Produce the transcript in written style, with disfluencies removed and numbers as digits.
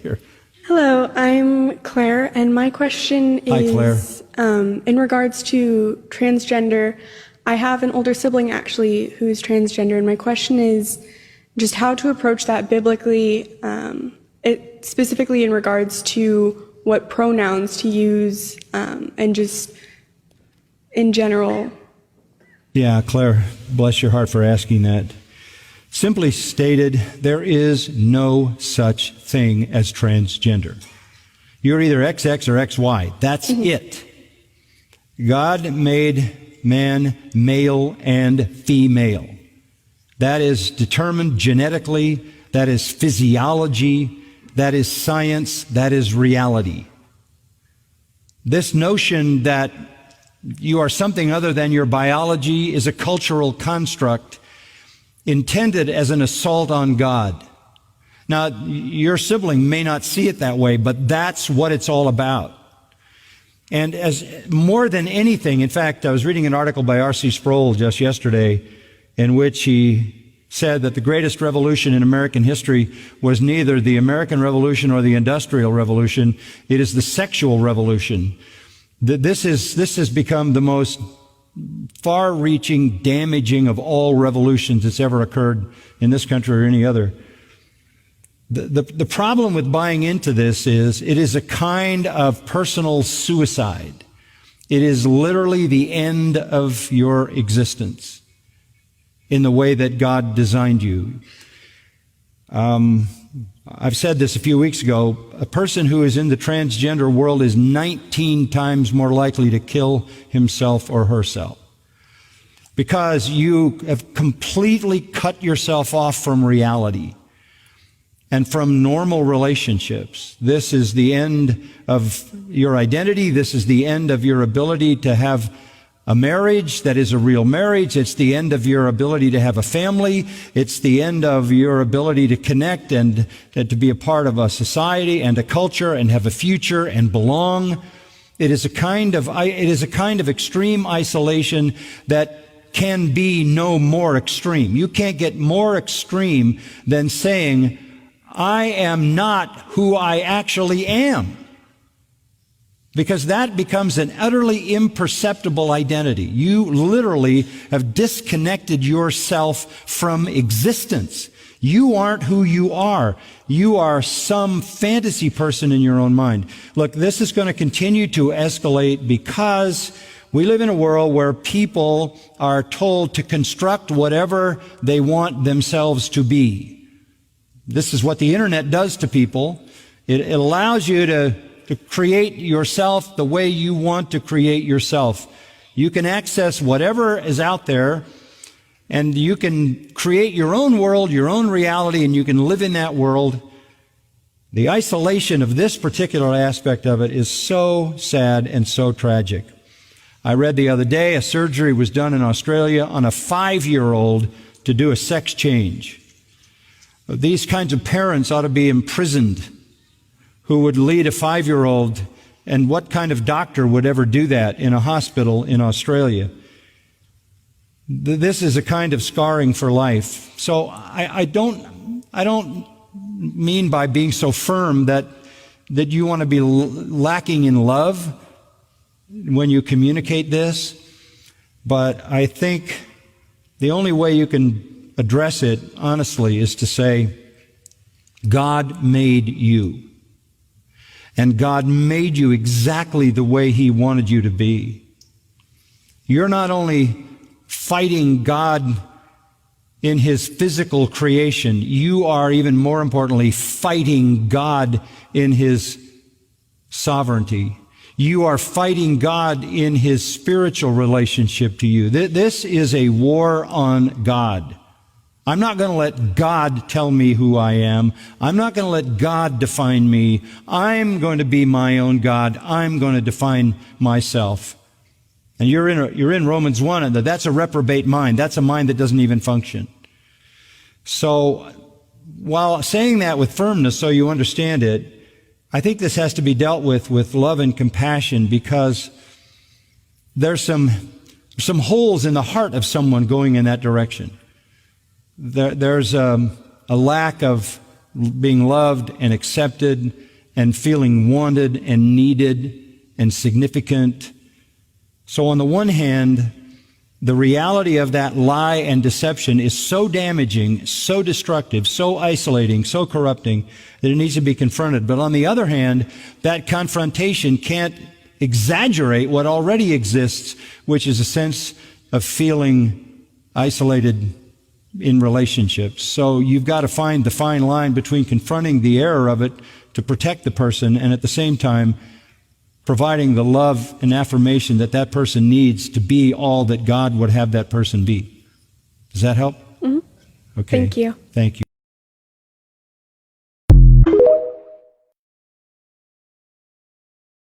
Here. Hello, I'm Claire, and my question is, Hi, Claire. In regards to transgender. I have an older sibling, actually, who's transgender, and my question is just how to approach that biblically, specifically in regards to what pronouns to use, and just in general. Yeah, Claire, bless your heart for asking that. Simply stated, there is no such thing as transgender. You're either XX or XY. That's it. God made man male and female. That is determined genetically. That is physiology. That is science. That is reality. This notion that you are something other than your biology is a cultural construct intended as an assault on God. Now, your sibling may not see it that way, but that's what it's all about. And as more than anything, in fact, I was reading an article by R.C. Sproul just yesterday in which he said that the greatest revolution in American history was neither the American Revolution or the Industrial Revolution. It is the sexual revolution. This has become the most far-reaching, damaging of all revolutions that's ever occurred in this country or any other. The problem with buying into this is it is a kind of personal suicide. It is literally the end of your existence in the way that God designed you. I've said this a few weeks ago. A person who is in the transgender world is 19 times more likely to kill himself or herself because you have completely cut yourself off from reality and from normal relationships. This is the end of your identity. This is the end of your ability to have a marriage that is a real marriage. It's the end of your ability to have a family. It's the end of your ability to connect and to be a part of a society and a culture and have a future and belong. It is a kind of extreme isolation that can be no more extreme. You can't get more extreme than saying, I am not who I actually am. Because that becomes an utterly imperceptible identity. You literally have disconnected yourself from existence. You aren't who you are. You are some fantasy person in your own mind. Look, this is going to continue to escalate because we live in a world where people are told to construct whatever they want themselves to be. This is what the internet does to people. It allows you to create yourself the way you want to create yourself. You can access whatever is out there, and you can create your own world, your own reality, and you can live in that world. The isolation of this particular aspect of it is so sad and so tragic. I read the other day a surgery was done in Australia on a 5-year-old to do a sex change. These kinds of parents ought to be imprisoned, who would lead a 5-year-old, and what kind of doctor would ever do that in a hospital in Australia? This is a kind of scarring for life. So I don't mean by being so firm that you want to be lacking in love when you communicate this, but I think the only way you can address it honestly is to say, God made you. And God made you exactly the way He wanted you to be. You're not only fighting God in His physical creation, you are even more importantly fighting God in His sovereignty. You are fighting God in His spiritual relationship to you. This is a war on God. I'm not going to let God tell me who I am. I'm not going to let God define me. I'm going to be my own God. I'm going to define myself. And you're in Romans 1, and that's a reprobate mind. That's a mind that doesn't even function. So, while saying that with firmness so you understand it, I think this has to be dealt with love and compassion, because there's some holes in the heart of someone going in that direction. There's a lack of being loved and accepted and feeling wanted and needed and significant. So on the one hand, the reality of that lie and deception is so damaging, so destructive, so isolating, so corrupting that it needs to be confronted. But on the other hand, that confrontation can't exaggerate what already exists, which is a sense of feeling isolated in relationships. So you've got to find the fine line between confronting the error of it to protect the person and at the same time providing the love and affirmation that that person needs to be all that God would have that person be. Does that help? Mm-hmm. Okay. Thank you. Thank you.